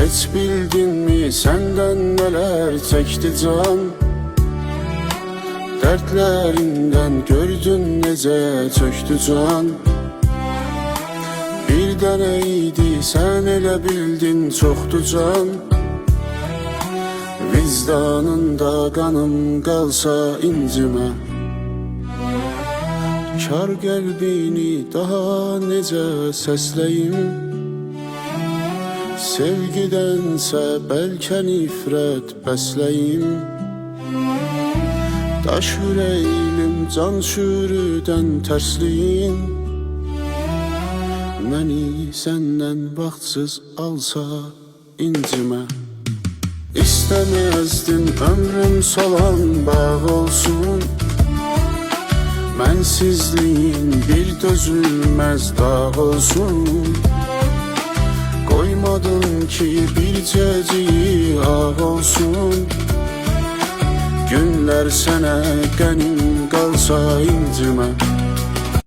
Heç bildinmi senden neler çekti can? Dertlerinden gördün nece çöktü can. Bir deneydi sen elə bildin çoktu can. Vicdanında kanım kalsa incime. Kar qəlbini daha necə səsləyim? Sevgidənsə bəlkə nifrət bəsləyim. Daş ürəyim can şürüdən tərsliyin. Məni səndən vaxtsız alsa incimə. İstəməzdim ömrüm solan bağ olsun. Mənsizliyin bir dözülməz dağ olsun. Koymadın ki bircəciyi ağ olsun. Günlər sənə qənim qalsa incimə.